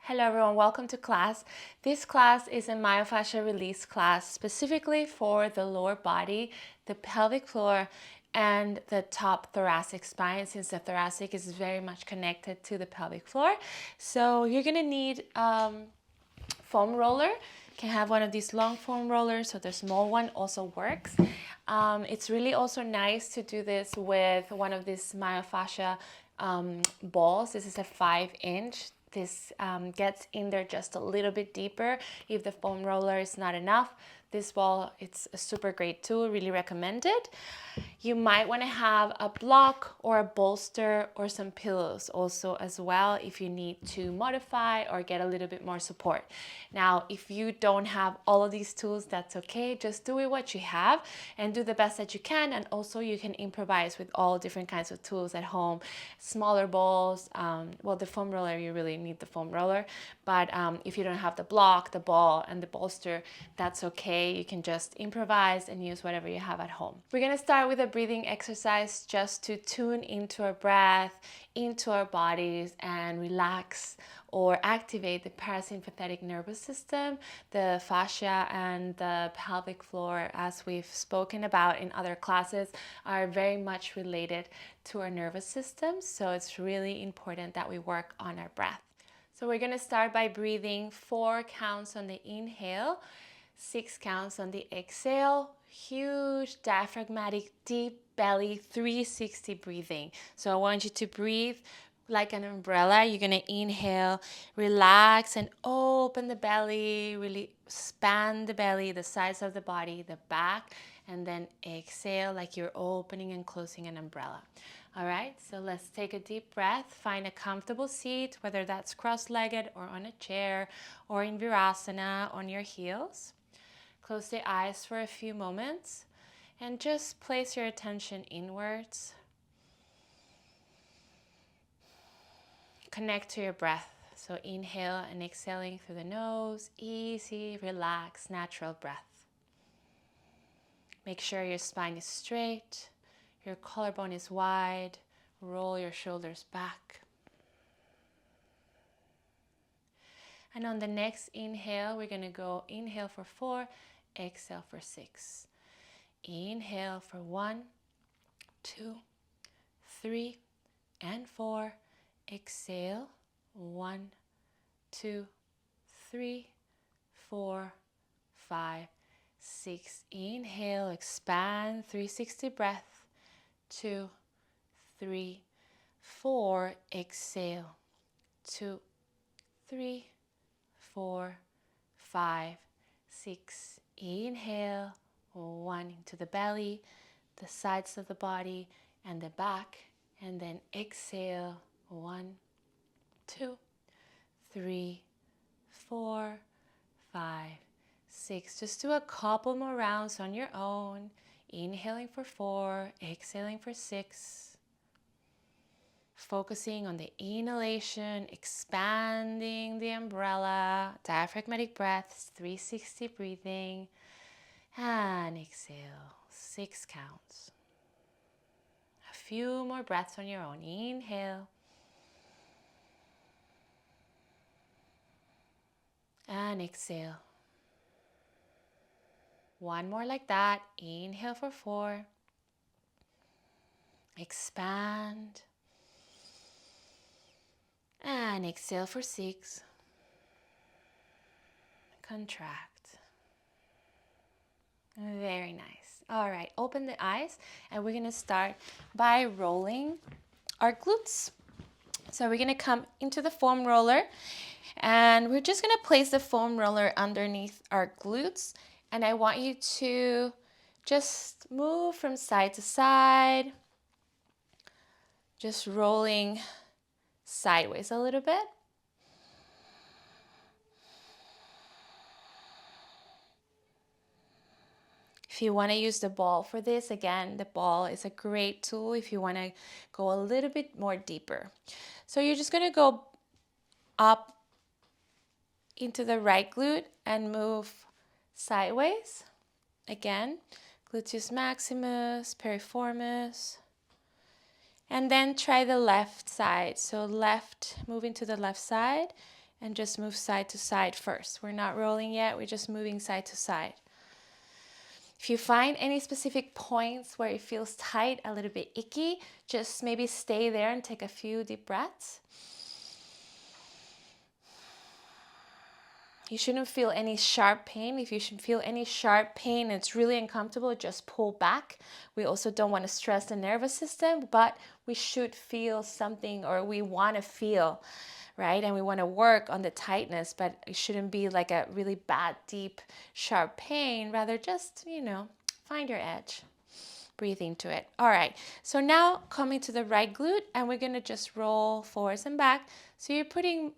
Hello everyone, welcome to class. This class is a myofascial release class specifically for the lower body, the pelvic floor, and the top thoracic spine, since the thoracic is very much connected to the pelvic floor. So you're gonna need foam roller. You can have one of these long foam rollers, so the small one also works. It's really also nice to do this with one of these myofascia balls. This is a 5-inch. This gets in there just a little bit deeper if the foam roller is not enough. This ball, it's a super great tool, really recommend it. You might want to have a block or a bolster or some pillows also as well if you need to modify or get a little bit more support. Now, if you don't have all of these tools, that's okay. Just do it what you have and do the best that you can. And also you can improvise with all different kinds of tools at home. Smaller balls, well, the foam roller, you really need the foam roller. But if you don't have the block, the ball, and the bolster, that's okay. You can just improvise and use whatever you have at home. We're gonna start with a breathing exercise just to tune into our breath, into our bodies, and relax or activate the parasympathetic nervous system, the fascia and the pelvic floor, as we've spoken about in other classes, are very much related to our nervous system. So it's really important that we work on our breath. So we're gonna start by breathing 4 counts on the inhale, 6 counts on the exhale. Huge diaphragmatic deep belly 360 breathing. So I want you to breathe like an umbrella. You're gonna inhale, relax and open the belly, really span the belly, the sides of the body, the back, and then exhale like you're opening and closing an umbrella. All right, so let's take a deep breath. Find a comfortable seat, whether that's cross-legged or on a chair or in Virasana on your heels. Close the eyes for a few moments and just place your attention inwards. Connect to your breath. So inhale and exhaling through the nose. Easy, relaxed, natural breath. Make sure your spine is straight. Your collarbone is wide. Roll your shoulders back. And on the next inhale, we're gonna go inhale for 4, exhale for 6. Inhale for 1, 2, 3, and 4. Exhale, 1, 2, 3, 4, 5, 6. Inhale, expand, 360 breath. 2, 3, 4. Exhale, 2, 3, 4, 5, 6. Inhale, 1 into the belly, the sides of the body, and the back. And then exhale, 1, 2, 3, 4, 5, 6. Just do a couple more rounds on your own. Inhaling for 4, exhaling for 6. Focusing on the inhalation, expanding the umbrella, diaphragmatic breaths, 360 breathing, and exhale, 6 counts. A few more breaths on your own. Inhale, and exhale. One more like that. Inhale for 4. Expand. And exhale for 6. Contract. Very nice. All right, open the eyes and we're gonna start by rolling our glutes. So we're gonna come into the foam roller and we're just gonna place the foam roller underneath our glutes. And I want you to just move from side to side, just rolling sideways a little bit. If you want to use the ball for this, again, the ball is a great tool if you want to go a little bit more deeper. So you're just going to go up into the right glute and move sideways. Again, gluteus maximus, piriformis. And then try the left side. So left, moving to the left side and just move side to side first. We're not rolling yet, we're just moving side to side. If you find any specific points where it feels tight, a little bit icky, just maybe stay there and take a few deep breaths. You shouldn't feel any sharp pain. If you should feel any sharp pain and it's really uncomfortable, just pull back. We also don't want to stress the nervous system, but we should feel something, or we want to feel, right? And we want to work on the tightness, but it shouldn't be like a really bad, deep, sharp pain. Rather just, find your edge. Breathe into it. All right, so now coming to the right glute, and we're gonna just roll forwards and back. So you're putting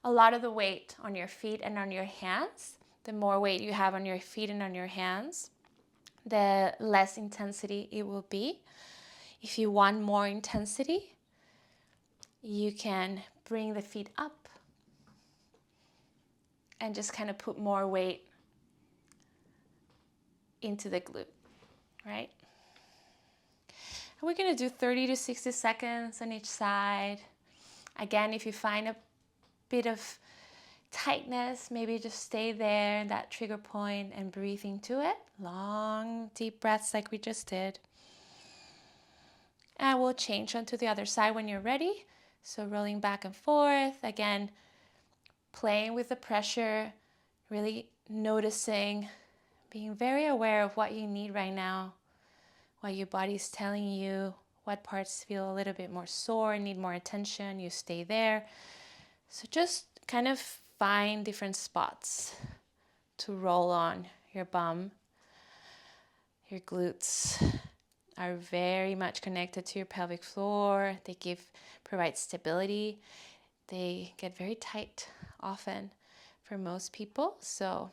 a lot of the weight on your feet and on your hands. The more weight you have on your feet and on your hands, the less intensity it will be. If you want more intensity, you can bring the feet up and just kind of put more weight into the glute, right? And we're gonna do 30 to 60 seconds on each side. Again, if you find a bit of tightness, maybe just stay there in that trigger point and breathe into it. Long, deep breaths like we just did. And we'll change onto the other side when you're ready. So rolling back and forth, again, playing with the pressure, really noticing, being very aware of what you need right now, what your body's telling you, what parts feel a little bit more sore, need more attention, you stay there. So just kind of find different spots to roll on. Your bum, your glutes are very much connected to your pelvic floor. They provide stability. They get very tight often for most people. So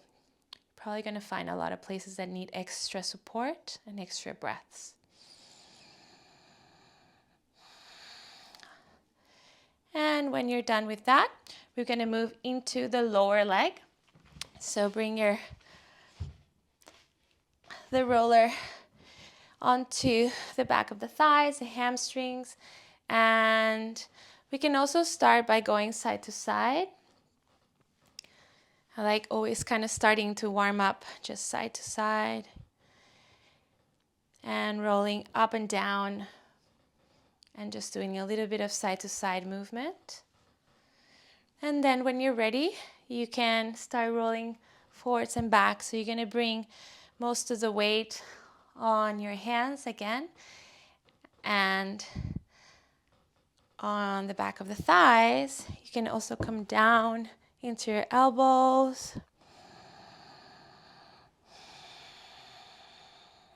you're probably going to find a lot of places that need extra support and extra breaths. And when you're done with that, we're going to move into the lower leg. So bring the roller onto the back of the thighs, the hamstrings, and we can also start by going side to side. I like always kind of starting to warm up just side to side and rolling up and down and just doing a little bit of side to side movement. And then when you're ready, you can start rolling forwards and back. So you're going to bring most of the weight on your hands again and on the back of the thighs. You can also come down into your elbows.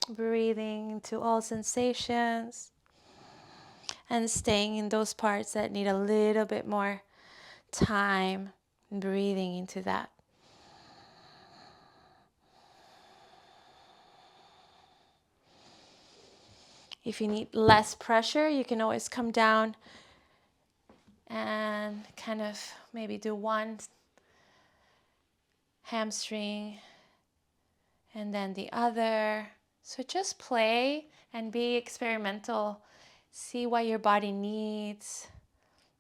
Breathing into all sensations and staying in those parts that need a little bit more time, breathing into that. If you need less pressure, you can always come down and kind of maybe do one hamstring and then the other. So just play and be experimental. See what your body needs,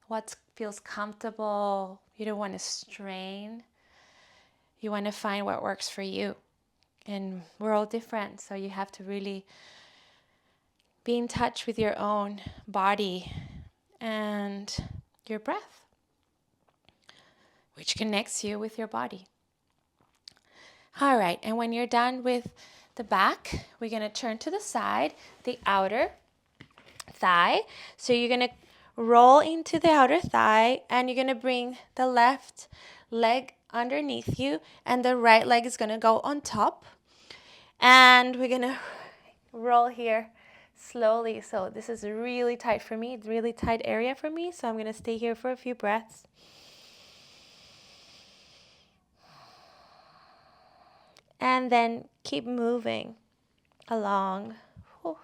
what feels comfortable. You don't want to strain. You want to find what works for you. And we're all different, so you have to really be in touch with your own body and your breath, which connects you with your body. All right, and when you're done with the back, we're going to turn to the side, the outer thigh. So you're going to roll into the outer thigh and you're going to bring the left leg underneath you and the right leg is going to go on top. And we're going to roll here slowly. So this is really tight for me, really tight area for me. So I'm going to stay here for a few breaths. And then keep moving along. Whew.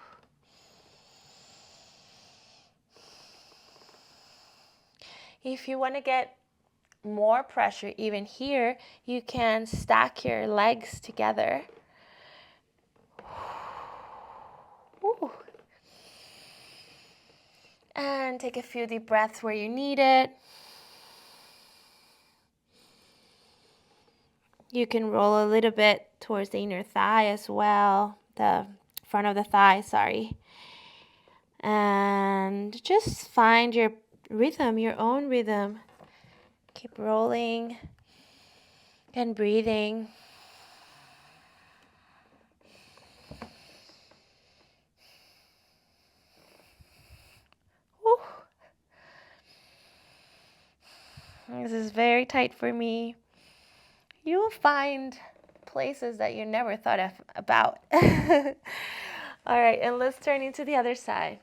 If you want to get more pressure even here, you can stack your legs together. Whew. And take a few deep breaths where you need it. You can roll a little bit towards the inner thigh as well, the front of the thigh, sorry. And just find your rhythm, your own rhythm. Keep rolling and breathing. Whew. This is very tight for me. You will find places that you never thought about. All right, and let's turn into the other side.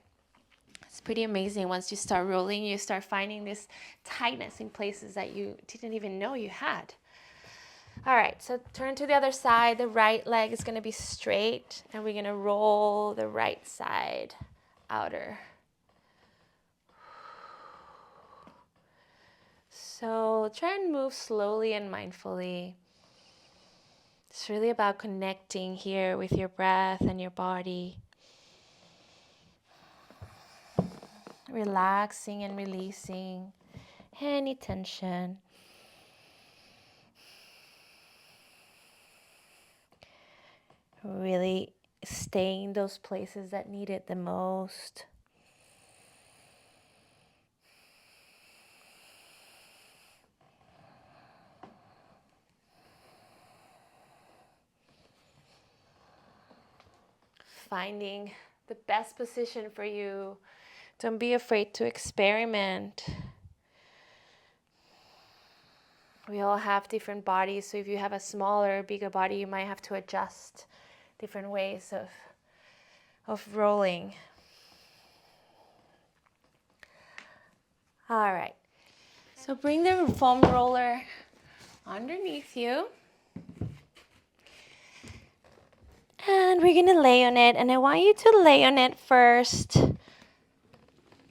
It's pretty amazing. Once you start rolling, you start finding this tightness in places that you didn't even know you had. All right, so turn to the other side. The right leg is going to be straight, and we're going to roll the right side outer. So try and move slowly and mindfully. It's really about connecting here with your breath and your body. Relaxing and releasing any tension. Really stay in those places that need it the most. Finding the best position for you. Don't be afraid to experiment. We all have different bodies, so if you have a smaller, bigger body, you might have to adjust different ways of rolling. All right, so bring the foam roller underneath you. And we're gonna lay on it, and I want you to lay on it first,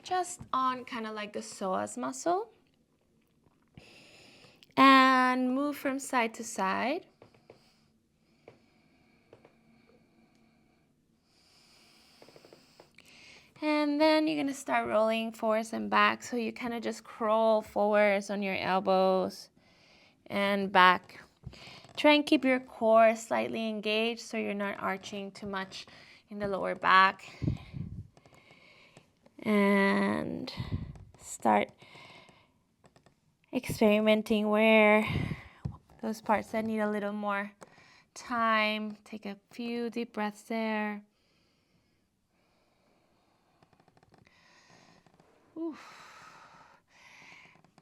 just on kind of like the psoas muscle. And move from side to side. And then you're gonna start rolling forwards and back, so you kind of just crawl forwards on your elbows and back. Try and keep your core slightly engaged so you're not arching too much in the lower back. And start experimenting where those parts that need a little more time. Take a few deep breaths there. Oof.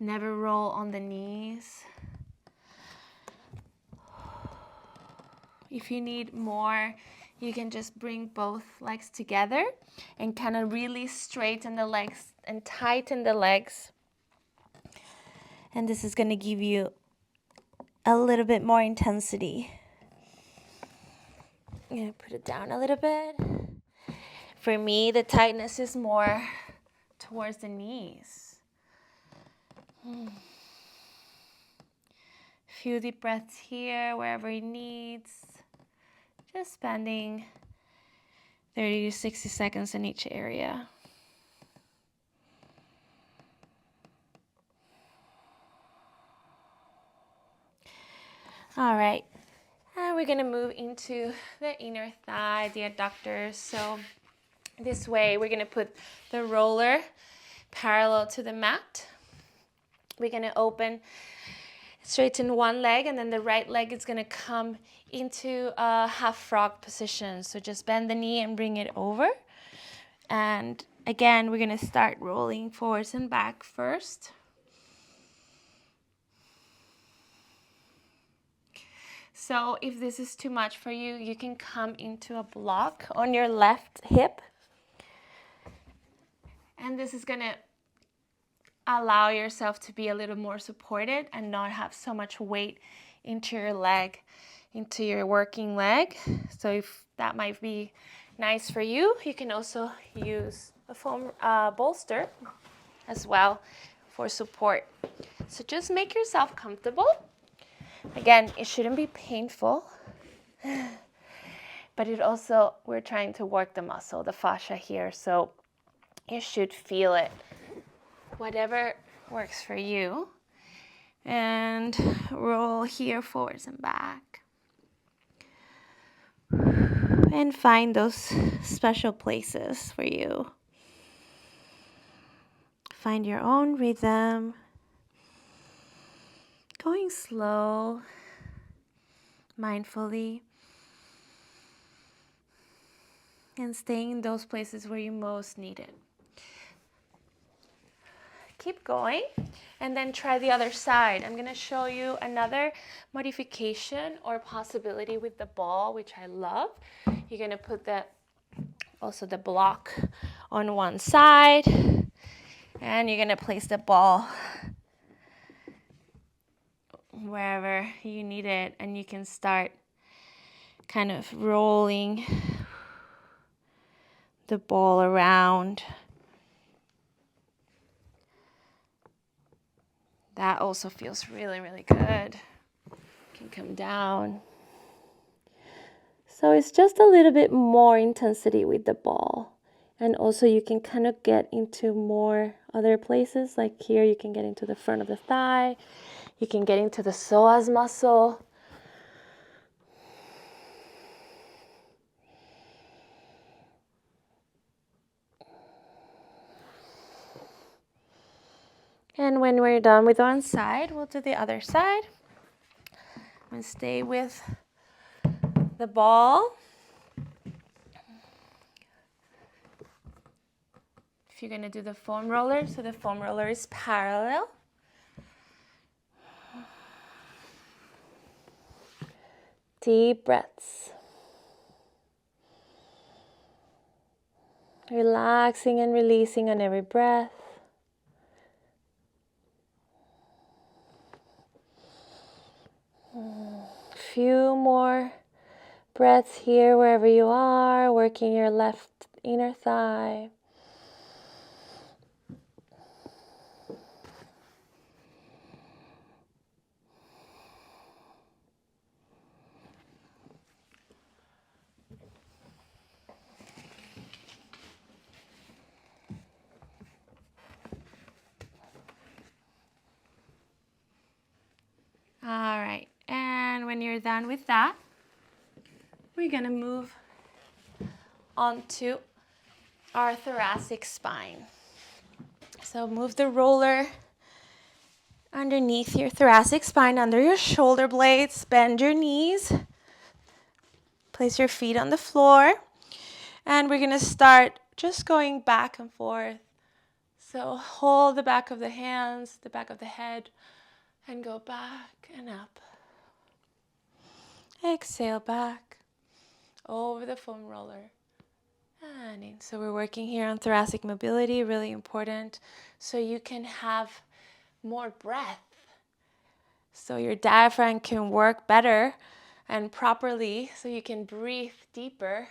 Never roll on the knees. If you need more, you can just bring both legs together and kind of really straighten the legs and tighten the legs. And this is going to give you a little bit more intensity. I'm going to put it down a little bit. For me, the tightness is more towards the knees. Few deep breaths here, wherever it needs. Just spending 30 to 60 seconds in each area. All right, and we're gonna move into the inner thigh, the adductors. So this way, we're gonna put the roller parallel to the mat. We're gonna straighten one leg, and then the right leg is gonna come into a half frog position. So just bend the knee and bring it over. And again, we're gonna start rolling forwards and back first. So if this is too much for you, you can come into a block on your left hip. And this is gonna allow yourself to be a little more supported and not have so much weight into your leg, into your working leg. So if that might be nice for you, you can also use a foam bolster as well for support. So just make yourself comfortable. Again, it shouldn't be painful, but we're trying to work the muscle, the fascia here, so you should feel it. Whatever works for you. And roll here forwards and back. And find those special places for you. Find your own rhythm. Going slow, mindfully. And staying in those places where you most need it. Keep going and then try the other side. I'm going to show you another modification or possibility with the ball, which I love. You're going to put also the block on one side, and you're going to place the ball wherever you need it, and you can start kind of rolling the ball around. That also feels really, really good. Can come down. So it's just a little bit more intensity with the ball. And also you can kind of get into more other places. Like here you can get into the front of the thigh. You can get into the psoas muscle. And when we're done with one side, we'll do the other side. And stay with the ball. If you're going to do the foam roller, so the foam roller is parallel. Deep breaths. Relaxing and releasing on every breath. Few more breaths here wherever you are, working your left inner thigh. All right, and when you're done with that, we're going to move onto our thoracic spine. So move the roller underneath your thoracic spine, under your shoulder blades, bend your knees, place your feet on the floor, and we're going to start just going back and forth. So hold the back of the hands, the back of the head, and go back and up. Exhale back over the foam roller. And in. So we're working here on thoracic mobility, really important, so you can have more breath. So your diaphragm can work better and properly, so you can breathe deeper.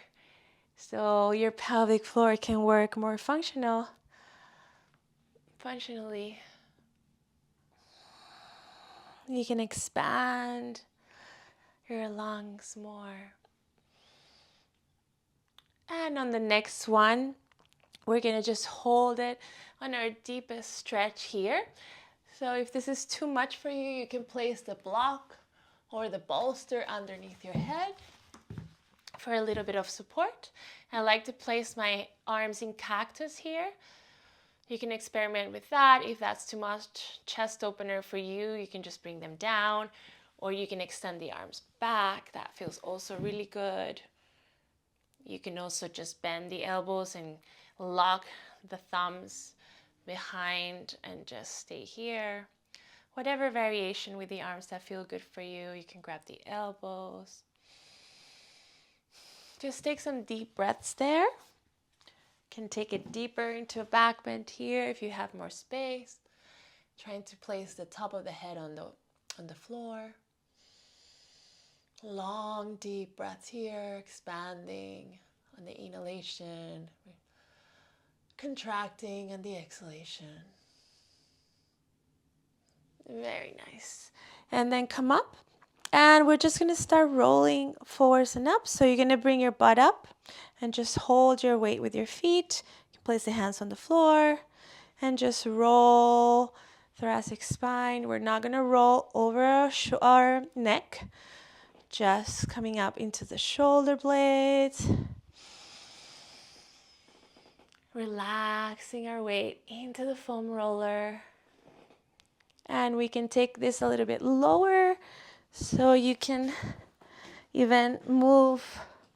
So your pelvic floor can work more functionally. You can expand your lungs more. And on the next one, we're going to just hold it on our deepest stretch here. So if this is too much for you, you can place the block or the bolster underneath your head for a little bit of support. I like to place my arms in cactus here. You can experiment with that. If that's too much chest opener for you, you can just bring them down, or you can extend the arms back. That feels also really good. You can also just bend the elbows and lock the thumbs behind and just stay here. Whatever variation with the arms that feel good for you. You can grab the elbows. Just take some deep breaths there. Can take it deeper into a back bend here if you have more space. Trying to place the top of the head on the floor. Long deep breaths here, expanding on the inhalation, contracting on the exhalation. Very nice. And then come up, and we're just going to start rolling forwards and up. So you're going to bring your butt up and just hold your weight with your feet. You can place the hands on the floor and just roll thoracic spine. We're not going to roll over our neck, just coming up into the shoulder blades. Relaxing our weight into the foam roller. And we can take this a little bit lower so you can even move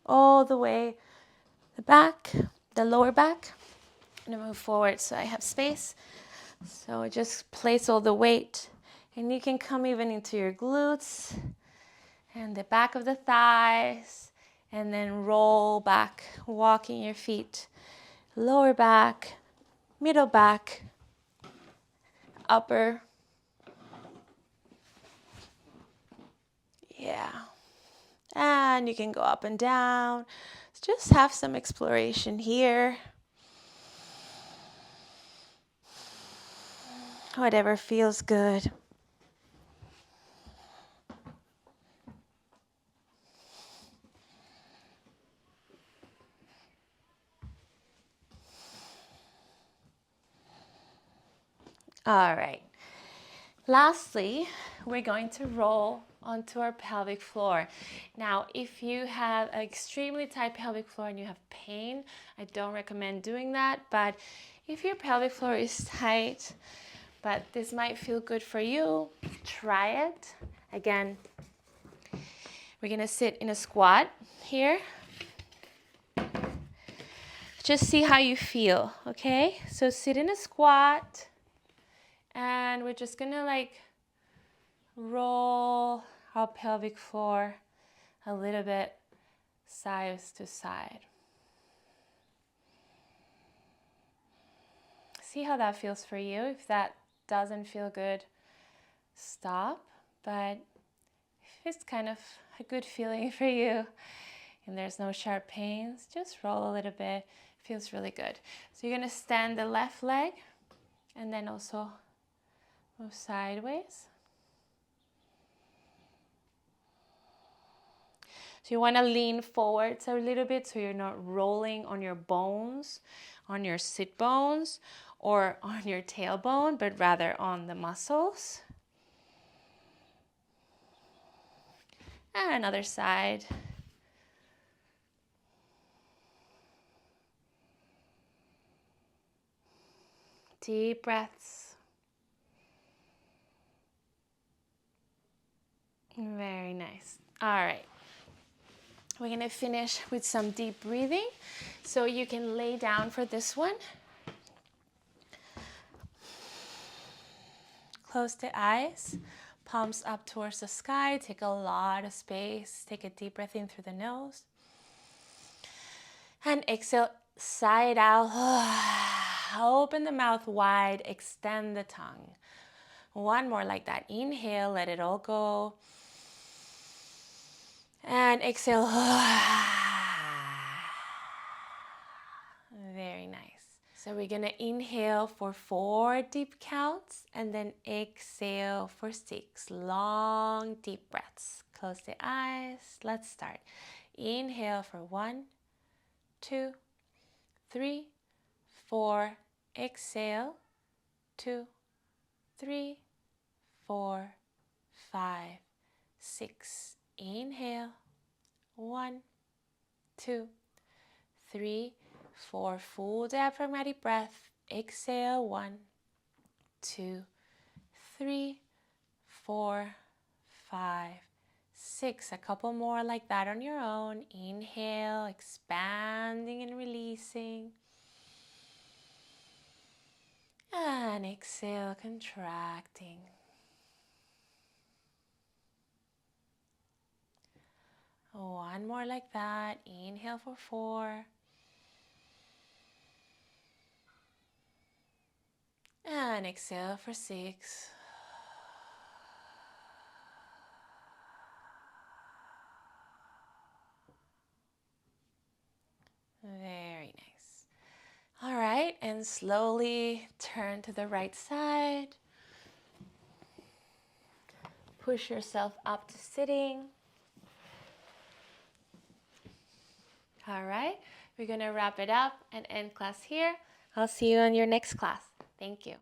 all the way the back, the lower back. I'm going to move forward so I have space. So just place all the weight, and you can come even into your glutes and the back of the thighs, and then roll back, walking your feet, lower back, middle back, upper. Yeah. And you can go up and down. Just have some exploration here. Whatever feels good. All right. Lastly, we're going to roll onto our pelvic floor. Now, if you have an extremely tight pelvic floor and you have pain, I don't recommend doing that. But if your pelvic floor is tight, but this might feel good for you, try it. Again, we're gonna sit in a squat here. Just see how you feel, okay? So sit in a squat, and we're just gonna like roll our pelvic floor a little bit side to side. See how that feels for you. If that doesn't feel good, stop. But if it's kind of a good feeling for you and there's no sharp pains, just roll a little bit. It feels really good. So you're gonna stand the left leg and then also move sideways. So you want to lean forwards a little bit so you're not rolling on your bones, on your sit bones, or on your tailbone, but rather on the muscles. And another side. Deep breaths. Very nice. All right. We're going to finish with some deep breathing. So you can lay down for this one. Close the eyes, palms up towards the sky. Take a lot of space. Take a deep breath in through the nose. And exhale, side out. Open the mouth wide, extend the tongue. One more like that. Inhale, let it all go. And exhale. Very nice. So we're gonna inhale for 4 deep counts and then exhale for 6 long deep breaths. Close the eyes. Let's start. Inhale for 1, 2, 3, 4. Exhale. 2, 3, 4, 5, 6. Inhale. 1, 2, 3, 4. Full diaphragmatic breath. Exhale. 1, 2, 3, 4, 5, 6. A couple more like that on your own. Inhale, expanding and releasing. And exhale, contracting. One more like that. Inhale for 4. And exhale for 6. Very nice. All right, and slowly turn to the right side. Push yourself up to sitting. All right, we're gonna wrap it up and end class here. I'll see you in your next class. Thank you.